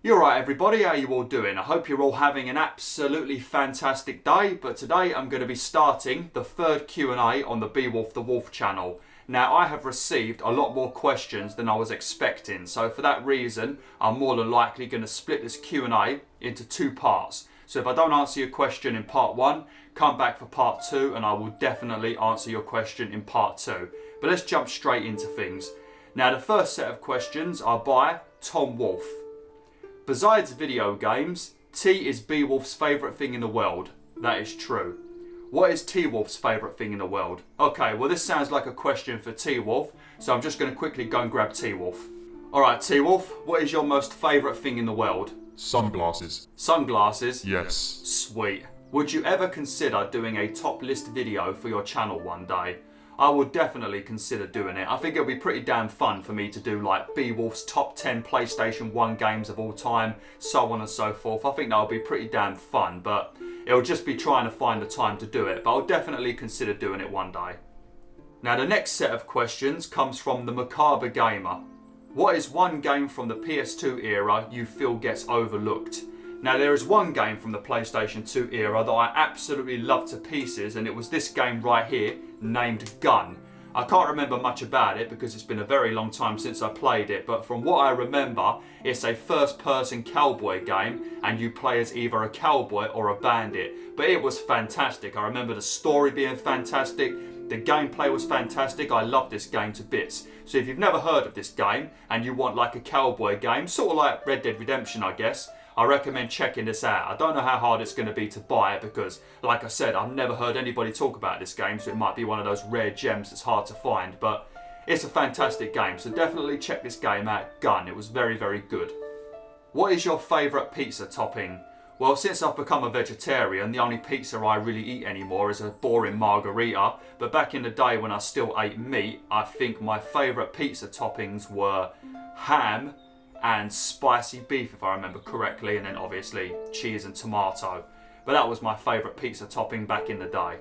You're right everybody, how you all doing? I hope you're all having an absolutely fantastic day, but today I'm going to be starting the third Q&A on the BwolfTheWolf channel. Now I have received a lot more questions than I was expecting, so for that reason I'm more than likely going to split this Q&A into two parts. So if I don't answer your question in part 1, come back for part 2 and I will definitely answer your question in part 2. But let's jump straight into things. Now the first set of questions are by Twolf. Besides video games, tea is Bwolf's favourite thing in the world. That is true. What is Twolf's favourite thing in the world? Okay, well this sounds like a question for Twolf, so I'm just going to quickly go and grab Twolf. Alright Twolf, what is your most favourite thing in the world? Sunglasses. Sunglasses? Yes. Sweet. Would you ever consider doing a top list video for your channel one day? I would definitely consider doing it. I think it'll be pretty damn fun for me to do like Bwolf's top 10 PlayStation 1 games of all time, so on and so forth. I think that'll be pretty damn fun, but it'll just be trying to find the time to do it. But I'll definitely consider doing it one day. Now the next set of questions comes from the MacabreGamer. What is one game from the PS2 era you feel gets overlooked? Now there is one game from the PlayStation 2 era that I absolutely love to pieces, and it was this game right here named Gun. I can't remember much about it because it's been a very long time since I played it, but from what I remember it's a first person cowboy game and you play as either a cowboy or a bandit. But it was fantastic. I remember the story being fantastic, the gameplay was fantastic. I love this game to bits. So if you've never heard of this game and you want like a cowboy game, sort of like Red Dead Redemption I guess, I recommend checking this out. I don't know how hard it's going to be to buy it because, like I said, I've never heard anybody talk about this game, so it might be one of those rare gems that's hard to find, but it's a fantastic game, so definitely check this game out, Gun. It was very, very good. What is your favourite pizza topping? Well, since I've become a vegetarian, the only pizza I really eat anymore is a boring margarita, but back in the day when I still ate meat, I think my favourite pizza toppings were ham and spicy beef if I remember correctly, and then obviously cheese and tomato. But that was my favourite pizza topping back in the day.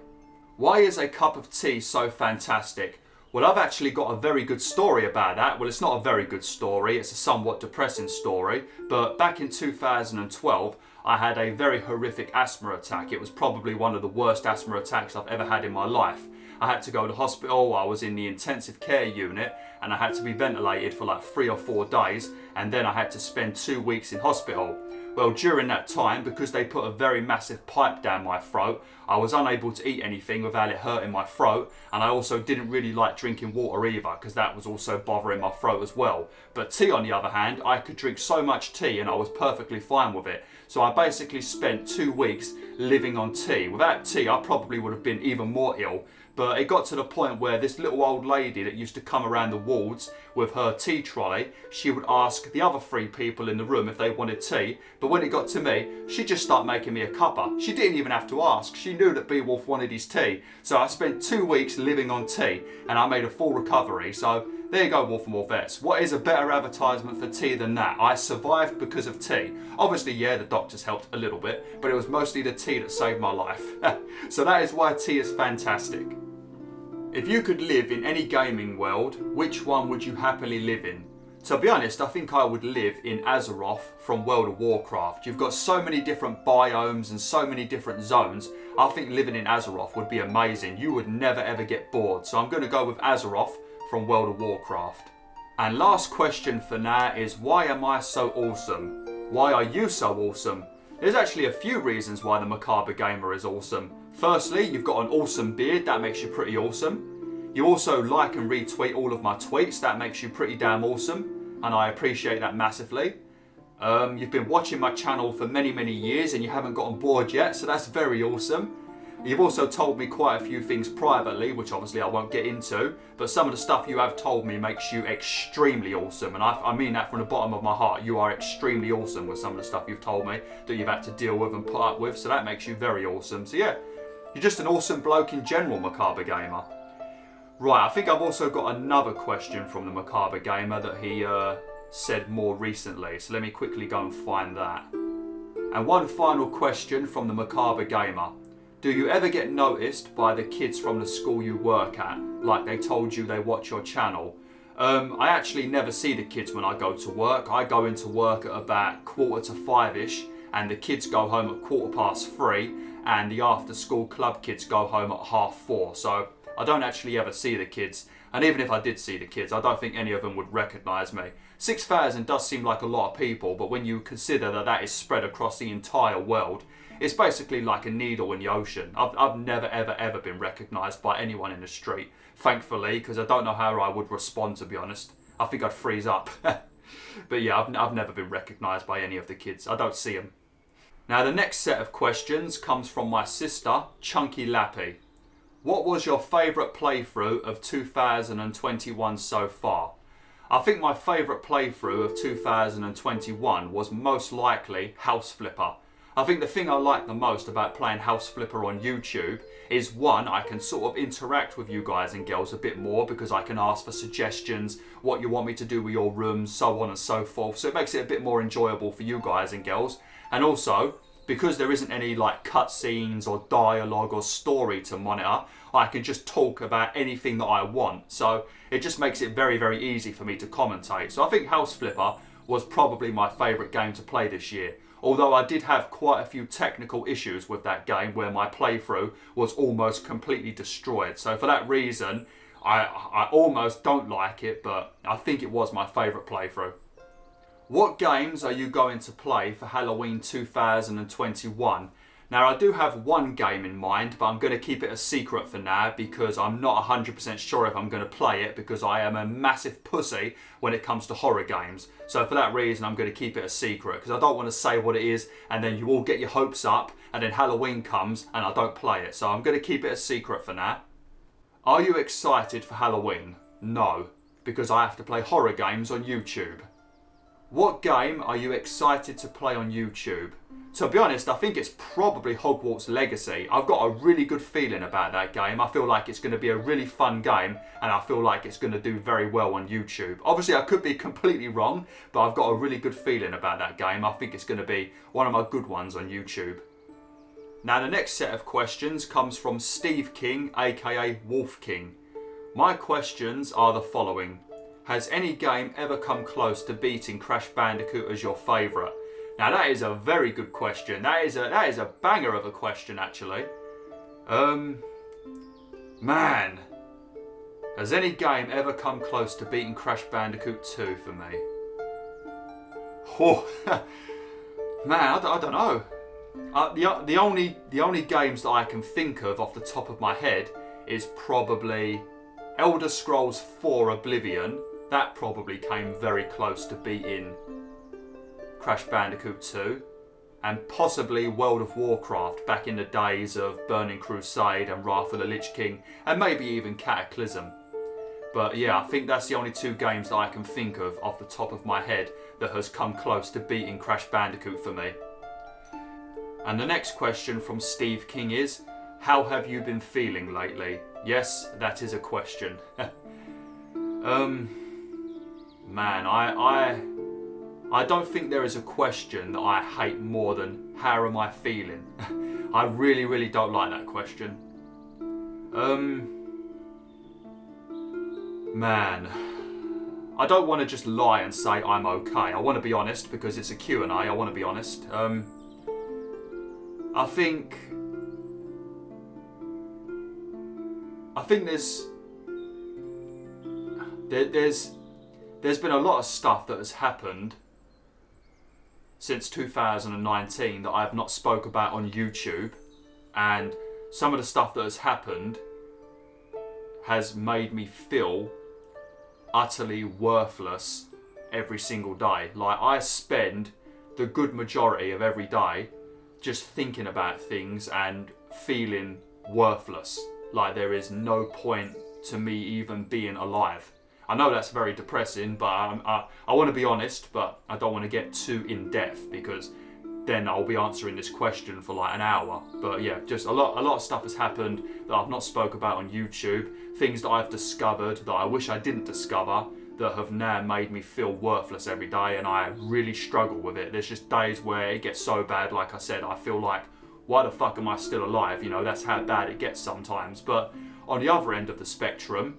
Why is a cup of tea so fantastic? Well, I've actually got a very good story about that. Well, it's not a very good story, it's a somewhat depressing story, but back in 2012 I had a very horrific asthma attack. It was probably one of the worst asthma attacks I've ever had in my life. I had to go to hospital, I was in the intensive care unit and I had to be ventilated for like 3 or 4 days, and then I had to spend 2 weeks in hospital. Well, during that time, because they put a very massive pipe down my throat, I was unable to eat anything without it hurting my throat, and I also didn't really like drinking water either because that was also bothering my throat as well. But tea on the other hand, I could drink so much tea and I was perfectly fine with it. So I basically spent 2 weeks living on tea. Without tea I probably would have been even more ill. But it got to the point where this little old lady that used to come around the wards with her tea trolley, she would ask the other 3 people in the room if they wanted tea, but when it got to me, she just started making me a cuppa. She didn't even have to ask, she knew that Bwolf wanted his tea. So I spent 2 weeks living on tea and I made a full recovery. So there you go, Wolf and Wolfettes. What is a better advertisement for tea than that? I survived because of tea. Obviously, yeah, the doctors helped a little bit, but it was mostly the tea that saved my life. So that is why tea is fantastic. If you could live in any gaming world, which one would you happily live in? To be honest, I think I would live in Azeroth from World of Warcraft. You've got so many different biomes and so many different zones. I think living in Azeroth would be amazing. You would never ever get bored. So I'm going to go with Azeroth from World of Warcraft. And last question for now is, why am I so awesome? Why are you so awesome? There's actually a few reasons why the MacabreGamer is awesome. Firstly, you've got an awesome beard, that makes you pretty awesome. You also like and retweet all of my tweets, that makes you pretty damn awesome, and I appreciate that massively. You've been watching my channel for many years and you haven't gotten bored yet, so that's very awesome. You've also told me quite a few things privately, which obviously I won't get into, but some of the stuff you have told me makes you extremely awesome, and I mean that from the bottom of my heart. You are extremely awesome with some of the stuff you've told me that you've had to deal with and put up with, so that makes you very awesome. So yeah, you're just an awesome bloke in general, MacabreGamer. Right, I think I've also got another question from the MacabreGamer that he said more recently, so let me quickly go and find that. And one final question from the MacabreGamer. Do you ever get noticed by the kids from the school you work at, like they told you they watch your channel? I actually never see the kids when I go to work. I go into work at about 4:45ish, and the kids go home at 3:15, and the after school club kids go home at 4:30. So I don't actually ever see the kids. And even if I did see the kids, I don't think any of them would recognise me. 6,000 does seem like a lot of people, but when you consider that that is spread across the entire world, it's basically like a needle in the ocean. I've never ever been recognised by anyone in the street, thankfully, because I don't know how I would respond, to be honest. I think I'd freeze up. But yeah, I've never been recognised by any of the kids. I don't see them. Now the next set of questions comes from my sister, Chunky Lappy. What was your favourite playthrough of 2021 so far? I think my favourite playthrough of 2021 was most likely House Flipper. I think the thing I like the most about playing House Flipper on YouTube is, one, I can sort of interact with you guys and girls a bit more because I can ask for suggestions, what you want me to do with your rooms, so on and so forth. So it makes it a bit more enjoyable for you guys and girls. And also, because there isn't any like cutscenes or dialogue or story to monitor, I can just talk about anything that I want. So it just makes it very easy for me to commentate. So I think House Flipper was probably my favourite game to play this year. Although I did have quite a few technical issues with that game where my playthrough was almost completely destroyed. So for that reason, I almost don't like it, but I think it was my favourite playthrough. What games are you going to play for Halloween 2021? Now I do have one game in mind, but I'm going to keep it a secret for now because I'm not 100% sure if I'm going to play it, because I am a massive pussy when it comes to horror games. So for that reason I'm going to keep it a secret, because I don't want to say what it is and then you all get your hopes up and then Halloween comes and I don't play it. So I'm going to keep it a secret for now. Are you excited for Halloween? No, because I have to play horror games on YouTube. What game are you excited to play on YouTube? To be honest, I think it's probably Hogwarts Legacy. I've got a really good feeling about that game. I feel like it's going to be a really fun game, and I feel like it's going to do very well on YouTube. Obviously, I could be completely wrong, but I've got a really good feeling about that game. I think it's going to be one of my good ones on YouTube. Now, the next set of questions comes from Steve King, aka Wolf King. My questions are the following. Has any game ever come close to beating Crash Bandicoot as your favourite? Now that is a very good question. That is a banger of a question, actually. Man, has any game ever come close to beating Crash Bandicoot 2 for me? Oh, man, I don't know. The only games that I can think of off the top of my head is probably Elder Scrolls 4 Oblivion. That probably came very close to beating Crash Bandicoot 2, and possibly World of Warcraft back in the days of Burning Crusade and Wrath of the Lich King, and maybe even Cataclysm. But yeah, I think that's the only two games that I can think of off the top of my head that has come close to beating Crash Bandicoot for me. And the next question from Steve King is, how have you been feeling lately? Yes, that is a question. Man, I don't think there is a question that I hate more than how am I feeling. I really don't like that question. Man, I don't want to just lie and say I'm okay. I want to be honest because it's a Q&A. I want to be honest. I think there's been a lot of stuff that has happened since 2019 that I have not spoke about on YouTube, and some of the stuff that has happened has made me feel utterly worthless every single day. Like, I spend the good majority of every day just thinking about things and feeling worthless. Like there is no point to me even being alive. I know that's very depressing, but I want to be honest, but I don't want to get too in depth because then I'll be answering this question for like an hour. But yeah, just a lot of stuff has happened that I've not spoke about on YouTube. Things that I've discovered that I wish I didn't discover that have now made me feel worthless every day, and I really struggle with it. There's just days where it gets so bad, like I said, I feel like, why the fuck am I still alive? You know, that's how bad it gets sometimes. But on the other end of the spectrum,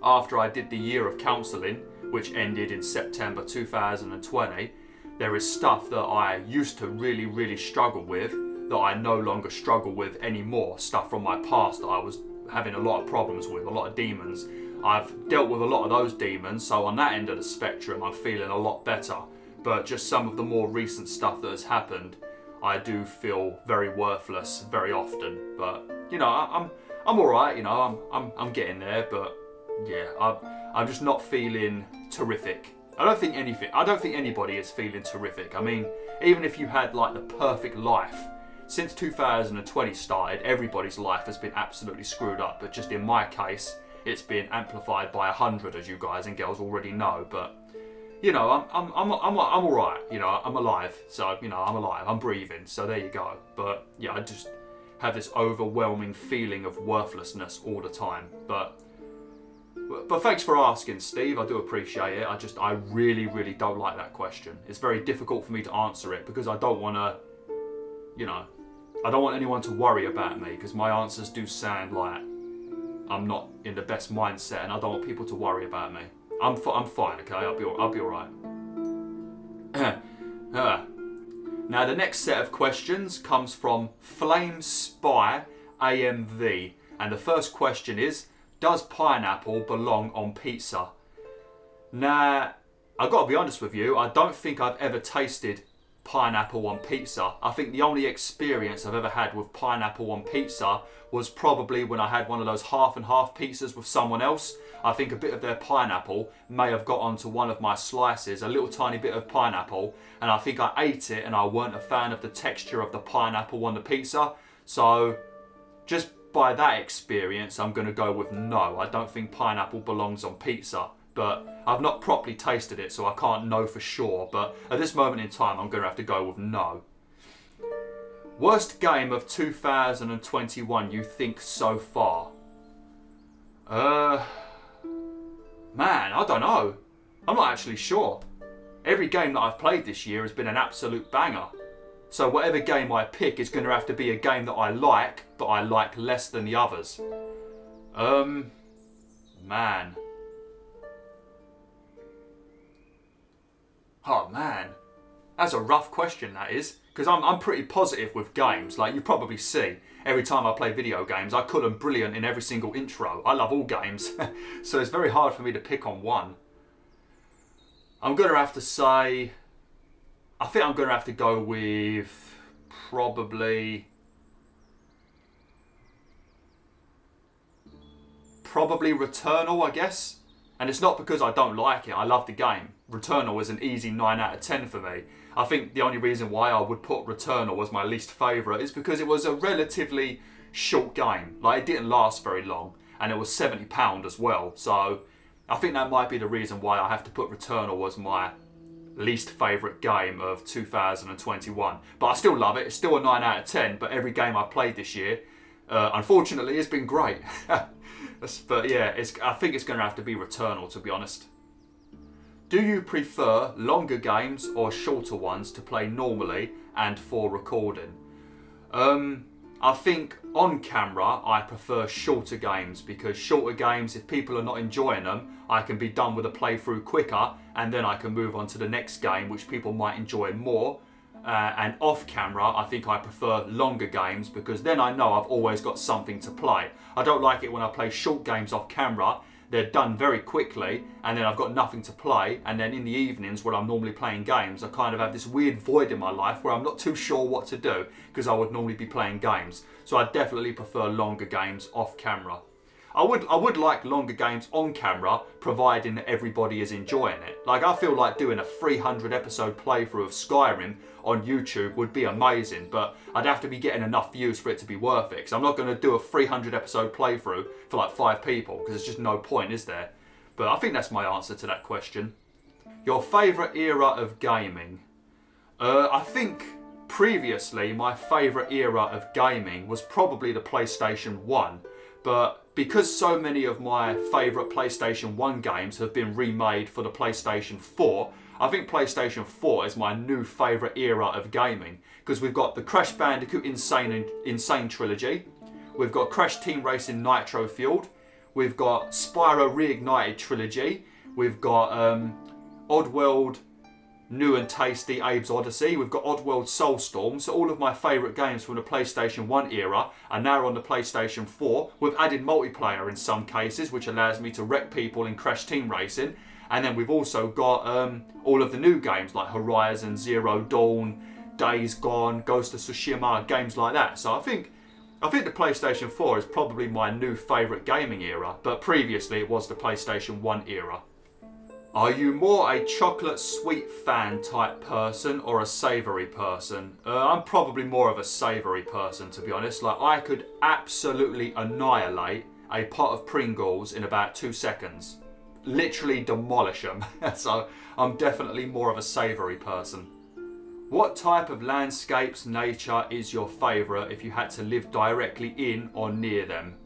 after I did the year of counselling, which ended in September 2020, there is stuff that I used to really, really struggle with that I no longer struggle with anymore. Stuff from my past that I was having a lot of problems with, a lot of demons. I've dealt with a lot of those demons, so on that end of the spectrum I'm feeling a lot better. But just some of the more recent stuff that has happened, I do feel very worthless very often. But you know, I'm alright, you know, I'm getting there, but yeah, I'm just not feeling terrific. I don't think anybody is feeling terrific. I mean, even if you had like the perfect life, since 2020 started, everybody's life has been absolutely screwed up. But just in my case, it's been amplified by 100, as you guys and girls already know. But you know, I'm all right. You know, I'm alive. So you know, I'm alive. I'm breathing. So there you go. But yeah, I just have this overwhelming feeling of worthlessness all the time. But thanks for asking, Steve. I do appreciate it. I really, really don't like that question. It's very difficult for me to answer it because I don't want to, you know, I don't want anyone to worry about me because my answers do sound like I'm not in the best mindset, and I don't want people to worry about me. I'm fine, okay? I'll be all right. Now the next set of questions comes from Flame Spy AMV, and the first question is: does pineapple belong on pizza? Now, I've got to be honest with you, I don't think I've ever tasted pineapple on pizza. I think the only experience I've ever had with pineapple on pizza was probably when I had one of those half and half pizzas with someone else. I think a bit of their pineapple may have got onto one of my slices, a little tiny bit of pineapple, and I think I ate it and I weren't a fan of the texture of the pineapple on the pizza. So, just by that experience, I'm going to go with no. I don't think pineapple belongs on pizza. But I've not properly tasted it, so I can't know for sure. But at this moment in time, I'm going to have to go with no. Worst game of 2021 you think so far? Man, I don't know. I'm not actually sure. Every game that I've played this year has been an absolute banger. So whatever game I pick is going to have to be a game that I like, but I like less than the others. Man. Oh man, that's a rough question, that is, because I'm pretty positive with games. Like you probably see, every time I play video games, I call them brilliant in every single intro. I love all games, so it's very hard for me to pick on one. I'm going to have to say, I think I'm going to have to go with probably Returnal, I guess. And it's not because I don't like it, I love the game. Returnal is an easy 9 out of 10 for me. I think the only reason why I would put Returnal as my least favourite is because it was a relatively short game. Like, it didn't last very long, and it was £70 as well. So I think that might be the reason why I have to put Returnal as my least favourite game of 2021. But I still love it, it's still a 9 out of 10, but every game I've played this year, unfortunately, has been great. But yeah, I think it's going to have to be Returnal, to be honest. Do you prefer longer games or shorter ones to play normally and for recording? I think on camera I prefer shorter games, because shorter games, if people are not enjoying them, I can be done with a playthrough quicker and then I can move on to the next game which people might enjoy more. And off camera, I think I prefer longer games, because then I know I've always got something to play. I don't like it when I play short games off camera. They're done very quickly and then I've got nothing to play, and then in the evenings when I'm normally playing games, I kind of have this weird void in my life where I'm not too sure what to do, because I would normally be playing games. So I definitely prefer longer games off camera. I would like longer games on camera, providing that everybody is enjoying it. Like, I feel like doing a 300 episode playthrough of Skyrim on YouTube would be amazing, but I'd have to be getting enough views for it to be worth it, because I'm not going to do a 300 episode playthrough for like 5 people, because there's just no point, is there? But I think that's my answer to that question. Your favourite era of gaming? I think previously my favourite era of gaming was probably the PlayStation 1, but because so many of my favourite PlayStation 1 games have been remade for the PlayStation 4, I think PlayStation 4 is my new favourite era of gaming, because we've got the Crash Bandicoot Insane Trilogy, we've got Crash Team Racing Nitro Fueled, We've got Spyro Reignited Trilogy. We've got Oddworld New and Tasty Abe's Odyssey. We've got Oddworld Soulstorm. So all of my favourite games from the PlayStation 1 era are now on the PlayStation 4. We've added multiplayer in some cases, which allows me to wreck people in Crash Team Racing. And then we've also got all of the new games like Horizon, Zero Dawn, Days Gone, Ghost of Tsushima, games like that. So I think the PlayStation 4 is probably my new favourite gaming era, but previously it was the PlayStation 1 era. Are you more a chocolate sweet fan type person or a savoury person? I'm probably more of a savoury person, to be honest. Like, I could absolutely annihilate a pot of Pringles in about 2 seconds. Literally demolish them. So I'm definitely more of a savoury person. What type of landscapes, nature is your favourite if you had to live directly in or near them?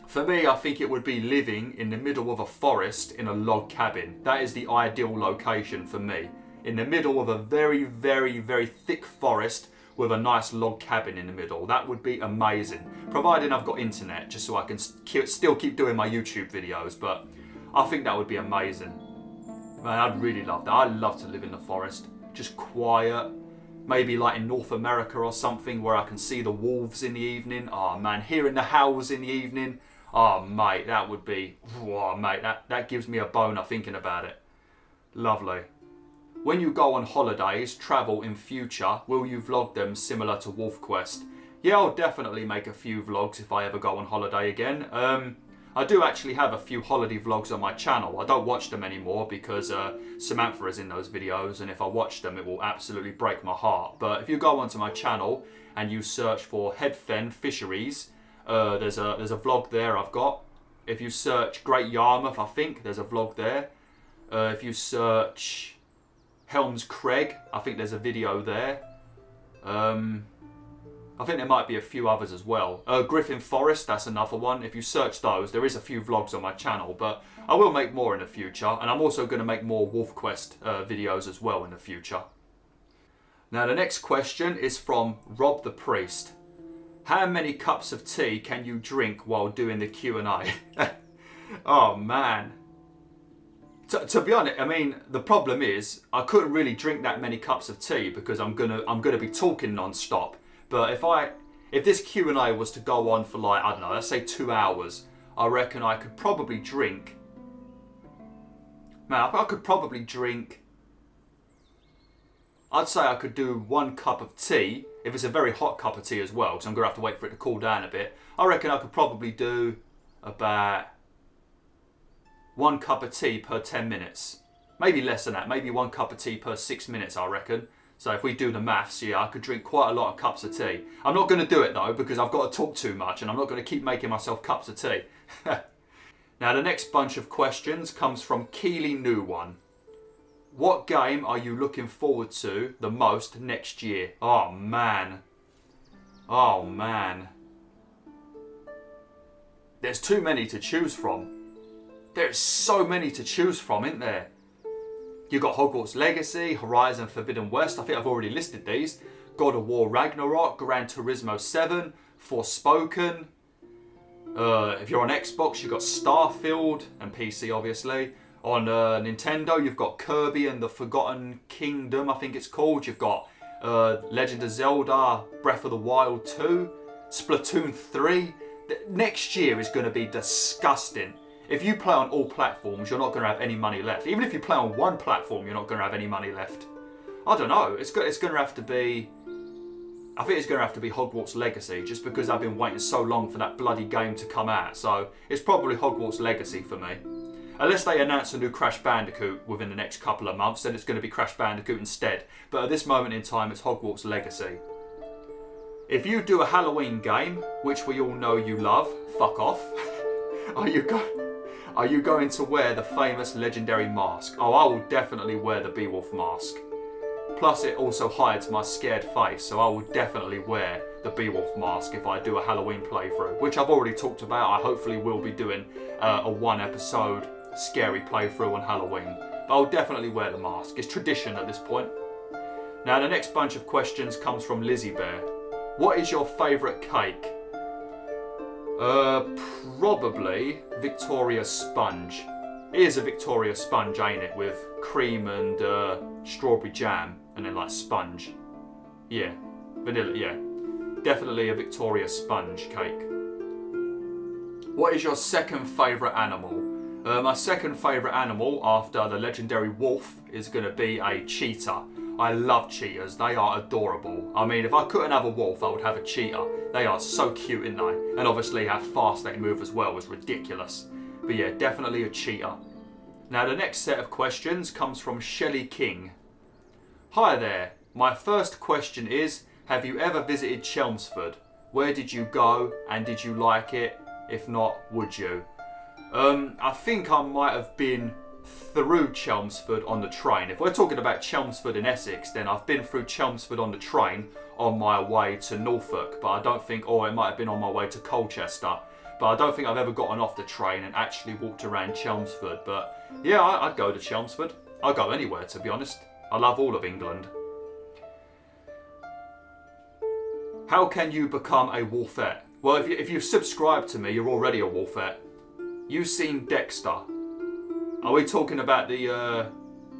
For me, I think it would be living in the middle of a forest in a log cabin. That is the ideal location for me. In the middle of a very, very, very thick forest with a nice log cabin in the middle. That would be amazing. Providing I've got internet, just so I can still keep doing my YouTube videos. But I think that would be amazing. Man, I'd really love that. I'd love to live in the forest. Just quiet. Maybe like in North America or something where I can see the wolves in the evening. Oh man, hearing the howls in the evening. Oh mate, that would be... Oh mate, that gives me a boner thinking about it. Lovely. When you go on holidays, travel in future, will you vlog them similar to WolfQuest? Yeah, I'll definitely make a few vlogs if I ever go on holiday again. I do actually have a few holiday vlogs on my channel. I don't watch them anymore because Samantha is in those videos, and if I watch them it will absolutely break my heart. But if you go onto my channel and you search for Headfen Fisheries, there's a vlog there I've got. If you search Great Yarmouth, I think there's a vlog there. If you search Chelmsford, I think there's a video there. I think there might be a few others as well. Griffin Forest, that's another one. If you search those, there is a few vlogs on my channel, but I will make more in the future, and I'm also going to make more WolfQuest videos as well in the future. Now the next question is from Rob the Priest. How many cups of tea can you drink while doing the Q&A? Oh man. To be honest, I mean, the problem is I couldn't really drink that many cups of tea because I'm gonna be talking non-stop. But if this Q&A was to go on for like, I don't know, let's say 2 hours, I reckon I could probably drink... Man, I could probably drink... I'd say I could do 1 cup of tea, if it's a very hot cup of tea as well, because I'm going to have to wait for it to cool down a bit. I reckon I could probably do about 1 cup of tea per 10 minutes. Maybe less than that, maybe 1 cup of tea per 6 minutes, I reckon. So if we do the maths, yeah, I could drink quite a lot of cups of tea. I'm not going to do it though, because I've got to talk too much, and I'm not going to keep making myself cups of tea. Now the next bunch of questions comes from Keely New One. What game are you looking forward to the most next year? Oh man. Oh man. There's too many to choose from. There's so many to choose from, isn't there? You've got Hogwarts Legacy, Horizon Forbidden West, I think I've already listed these. God of War Ragnarok, Gran Turismo 7, Forspoken. If you're on Xbox, you've got Starfield, and PC obviously. On Nintendo, you've got Kirby and the Forgotten Kingdom, I think it's called. You've got Legend of Zelda, Breath of the Wild 2, Splatoon 3. Next year is going to be disgusting. If you play on all platforms, you're not going to have any money left. Even if you play on one platform, you're not going to have any money left. I don't know. It's going to have to be... I think it's going to have to be Hogwarts Legacy, just because I've been waiting so long for that bloody game to come out. So it's probably Hogwarts Legacy for me. Unless they announce a new Crash Bandicoot within the next couple of months, then it's going to be Crash Bandicoot instead. But at this moment in time, it's Hogwarts Legacy. If you do a Halloween game, which we all know you love, fuck off. Are you going to wear the famous legendary mask? Oh, I will definitely wear the Bwolf mask. Plus it also hides my scared face, so I will definitely wear the Bwolf mask if I do a Halloween playthrough, which I've already talked about. I hopefully will be doing a 1 episode scary playthrough on Halloween. But I'll definitely wear the mask. It's tradition at this point. Now the next bunch of questions comes from Lizzie Bear. What is your favourite cake? Probably Victoria Sponge. It is a Victoria Sponge, ain't it? With cream and strawberry jam and then like sponge. Yeah, vanilla, yeah. Definitely a Victoria Sponge cake. What is your second favourite animal? My second favourite animal after the legendary wolf is going to be a cheetah. I love cheetahs, they are adorable. I mean, if I couldn't have a wolf, I would have a cheetah. They are so cute, aren't they? And obviously how fast they move as well is ridiculous. But yeah, definitely a cheetah. Now the next set of questions comes from Shelley King. Hi there, my first question is, have you ever visited Chelmsford? Where did you go and did you like it? If not, would you? I think I might have been through Chelmsford on the train. If we're talking about Chelmsford in Essex, then I've been through Chelmsford on the train on my way to Norfolk, but I don't think, or it might have been on my way to Colchester, but I don't think I've ever gotten off the train and actually walked around Chelmsford. But yeah, I'd go to Chelmsford. I'd go anywhere, to be honest. I love all of England. How can you become a Wolfette? Well, if you've subscribed to me, you're already a Wolfette. You've seen Dexter. Are we talking about the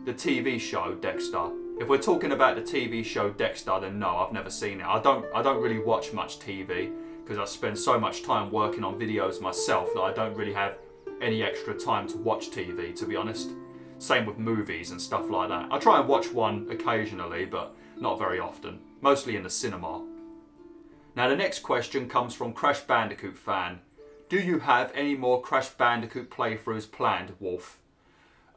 TV show Dexter? If we're talking about the TV show Dexter, then no, I've never seen it. I don't really watch much TV because I spend so much time working on videos myself that I don't really have any extra time to watch TV, to be honest. Same with movies and stuff like that. I try and watch one occasionally, but not very often. Mostly in the cinema. Now the next question comes from Crash Bandicoot fan. Do you have any more Crash Bandicoot playthroughs planned, Wolf?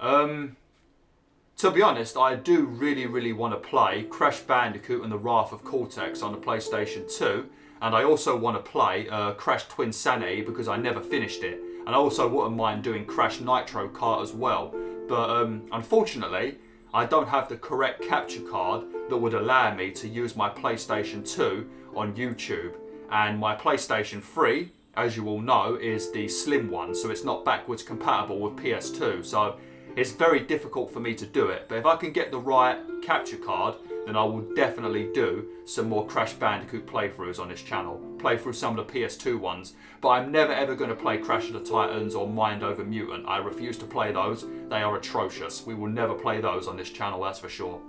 To be honest, I do really want to play Crash Bandicoot and the Wrath of Cortex on the PlayStation 2, and I also want to play Crash Twinsanity because I never finished it, and I also wouldn't mind doing Crash Nitro Kart as well, but unfortunately I don't have the correct capture card that would allow me to use my PlayStation 2 on YouTube, and my PlayStation 3, as you all know, is the slim one, so it's not backwards compatible with PS2, so it's very difficult for me to do it. But if I can get the right capture card, then I will definitely do some more Crash Bandicoot playthroughs on this channel. Play through some of the PS2 ones, but I'm never ever going to play Crash of the Titans or Mind Over Mutant. I refuse to play those. They are atrocious. We will never play those on this channel, that's for sure.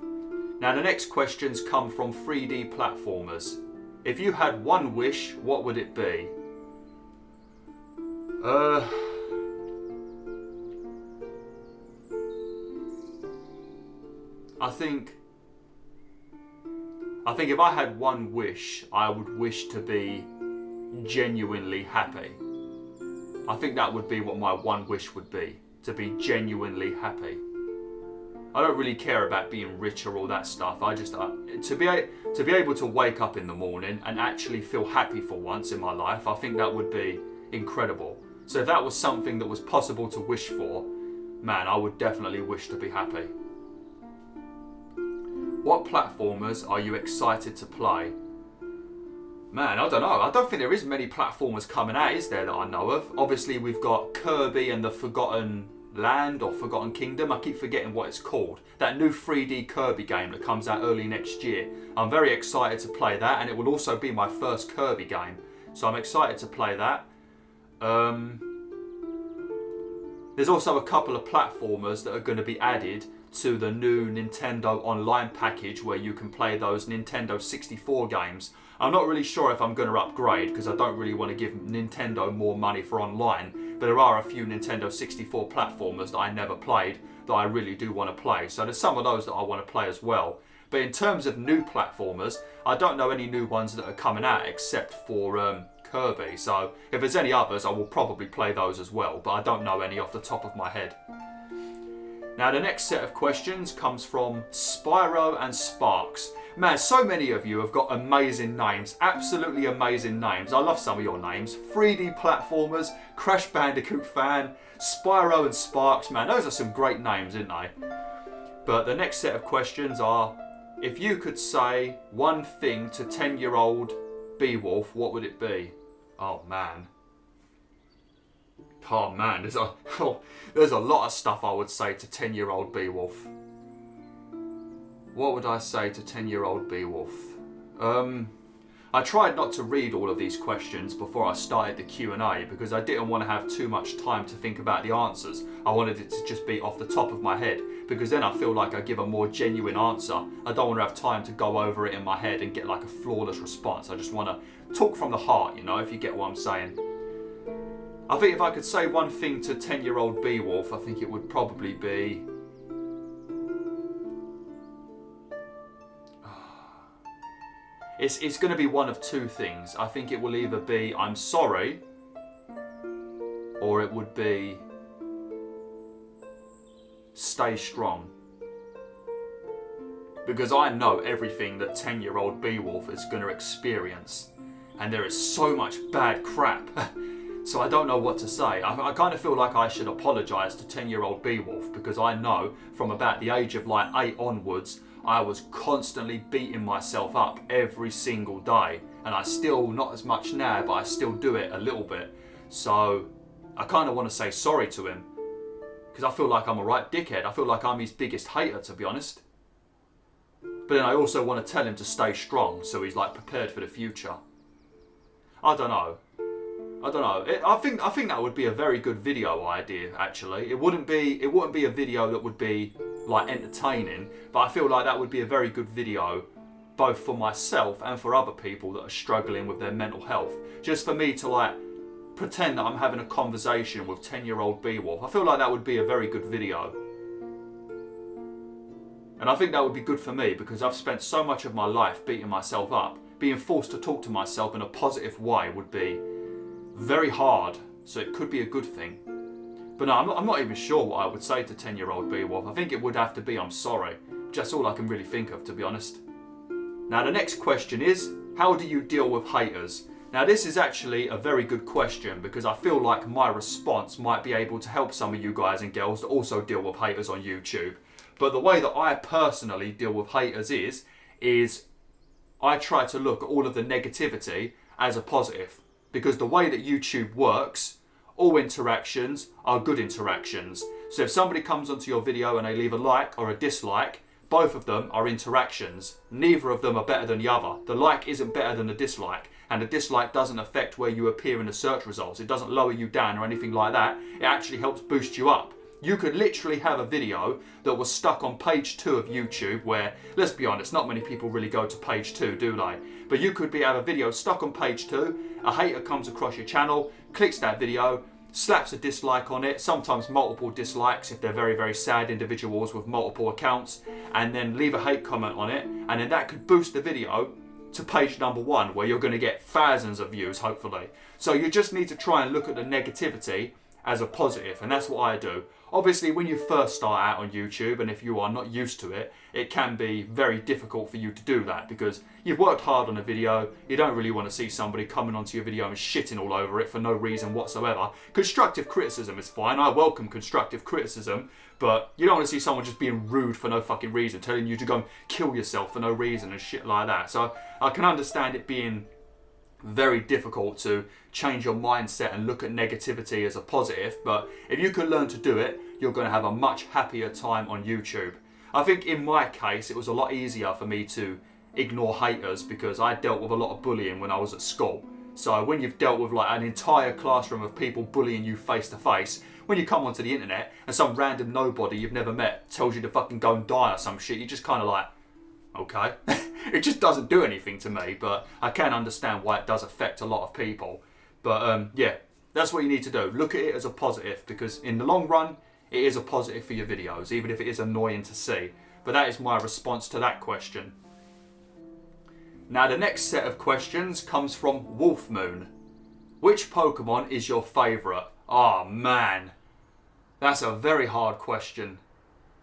Now the next questions come from 3D platformers. If you had one wish, what would it be? I think if I had one wish, I would wish to be genuinely happy. I think that would be what my one wish would be, to be genuinely happy. I don't really care about being rich or all that stuff. I just to be able to wake up in the morning and actually feel happy for once in my life, I think that would be incredible. So if that was something that was possible to wish for, man, I would definitely wish to be happy. What platformers are you excited to play? Man, I don't know. I don't think there is many platformers coming out, is there, that I know of? Obviously, we've got Kirby and the Forgotten Land or Forgotten Kingdom. I keep forgetting what it's called. That new 3D Kirby game that comes out early next year. I'm very excited to play that, and it will also be my first Kirby game. So I'm excited to play that. There's also a couple of platformers that are going to be added to the new Nintendo Online package where you can play those Nintendo 64 games. I'm not really sure if I'm going to upgrade because I don't really want to give Nintendo more money for online, but there are a few Nintendo 64 platformers that I never played that I really do want to play. So there's some of those that I want to play as well. But in terms of new platformers, I don't know any new ones that are coming out except for Kirby. So if there's any others, I will probably play those as well, but I don't know any off the top of my head. Now the next set of questions comes from Spyro and Sparks. Man, so many of you have got amazing names, absolutely amazing names. I love some of your names. 3D platformers, Crash Bandicoot fan, Spyro and Sparks. Man, those are some great names, aren't they? But the next set of questions are, if you could say one thing to 10-year-old Bwolf, what would it be? Oh man. Oh man, there's a lot of stuff I would say to 10-year-old Bwolf. What would I say to 10-year-old Bwolf? I tried not to read all of these questions before I started the Q&A because I didn't want to have too much time to think about the answers. I wanted it to just be off the top of my head because then I feel like I give a more genuine answer. I don't want to have time to go over it in my head and get like a flawless response. I just want to talk from the heart, you know, if you get what I'm saying. I think if I could say one thing to 10-year-old Bwolf, I think it would probably be... It's going to be one of two things. I think it will either be, I'm sorry, or it would be, stay strong. Because I know everything that 10-year-old Bwolf is going to experience. And there is so much bad crap. So I don't know what to say. I kind of feel like I should apologise to 10-year-old Bwolf because I know from about the age of like 8 onwards, I was constantly beating myself up every single day. And I still, not as much now, but I still do it a little bit. So I kind of want to say sorry to him. Because I feel like I'm a right dickhead. I feel like I'm his biggest hater, to be honest. But then I also want to tell him to stay strong so he's like prepared for the future. I don't know. I think that would be a very good video idea, actually. It wouldn't be a video that would be like entertaining, but I feel like that would be a very good video both for myself and for other people that are struggling with their mental health. Just for me to like pretend that I'm having a conversation with 10-year-old Bwolf. I feel like that would be a very good video. And I think that would be good for me because I've spent so much of my life beating myself up. Being forced to talk to myself in a positive way would be very hard, so it could be a good thing. But no, I'm not even sure what I would say to 10-year-old Bwolf. I think it would have to be I'm sorry. Just all I can really think of, to be honest. Now the next question is, how do you deal with haters? Now this is actually a very good question because I feel like my response might be able to help some of you guys and girls that also deal with haters on YouTube. But the way that I personally deal with haters is I try to look at all of the negativity as a positive. Because the way that YouTube works, all interactions are good interactions. So if somebody comes onto your video and they leave a like or a dislike, both of them are interactions. Neither of them are better than the other. The like isn't better than the dislike, and the dislike doesn't affect where you appear in the search results. It doesn't lower you down or anything like that. It actually helps boost you up. You could literally have a video that was stuck on page 2 of YouTube where, let's be honest, not many people really go to page 2, do they? But you could have a video stuck on page 2, a hater comes across your channel, clicks that video, slaps a dislike on it, sometimes multiple dislikes if they're very, very sad individuals with multiple accounts, and then leave a hate comment on it, and then that could boost the video to page number 1 where you're going to get thousands of views, hopefully. So you just need to try and look at the negativity as a positive, and that's what I do. Obviously, when you first start out on YouTube, and if you are not used to it, it can be very difficult for you to do that because you've worked hard on a video, you don't really want to see somebody coming onto your video and shitting all over it for no reason whatsoever. Constructive criticism is fine, I welcome constructive criticism, but you don't want to see someone just being rude for no fucking reason, telling you to go and kill yourself for no reason and shit like that. So I can understand it being very difficult to change your mindset and look at negativity as a positive, but if you can learn to do it, you're going to have a much happier time on YouTube. I think in my case it was a lot easier for me to ignore haters because I dealt with a lot of bullying when I was at school. So when you've dealt with like an entire classroom of people bullying you face to face, when you come onto the internet and some random nobody you've never met tells you to fucking go and die or some shit, you're just kind of like, okay. It just doesn't do anything to me, but I can understand why it does affect a lot of people. But yeah, that's what you need to do. Look at it as a positive because in the long run, it is a positive for your videos, even if it is annoying to see. But that is my response to that question. Now the next set of questions comes from Wolfmoon. Which Pokemon is your favourite? Oh man, that's a very hard question.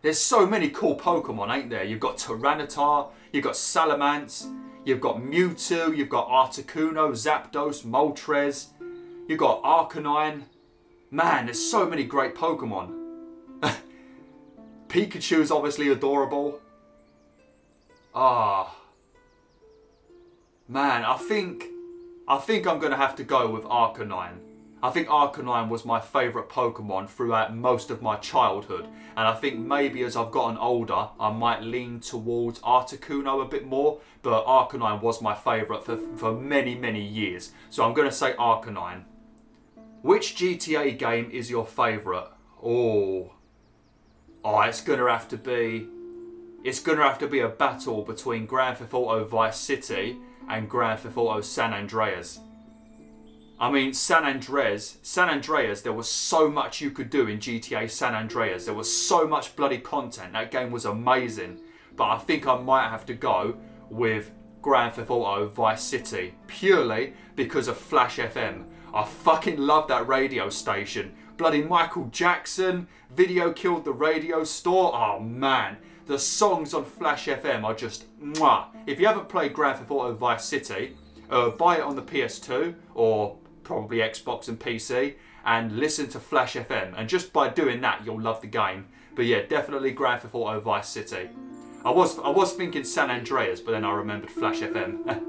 There's so many cool Pokemon, ain't there? You've got Tyranitar, you've got Salamence, you've got Mewtwo, you've got Articuno, Zapdos, Moltres, you've got Arcanine. Man, there's so many great Pokemon. Pikachu's obviously adorable. Ah. Man, I think I'm going to have to go with Arcanine. I think Arcanine was my favourite Pokemon throughout most of my childhood, and I think maybe as I've gotten older I might lean towards Articuno a bit more, but Arcanine was my favourite for many years, so I'm going to say Arcanine. Which GTA game is your favourite? It's going to have to be a battle between Grand Theft Auto Vice City and Grand Theft Auto San Andreas. I mean, San Andreas, there was so much you could do in GTA San Andreas. There was so much bloody content. That game was amazing. But I think I might have to go with Grand Theft Auto Vice City, purely because of Flash FM. I fucking love that radio station. Bloody Michael Jackson, Video Killed the Radio Store. Oh man, the songs on Flash FM are just mwah. If you haven't played Grand Theft Auto Vice City, buy it on the PS2 or probably Xbox and PC and listen to Flash FM, and just by doing that you'll love the game. But yeah, definitely Grand Theft Auto Vice City. I was thinking San Andreas, but then I remembered Flash FM.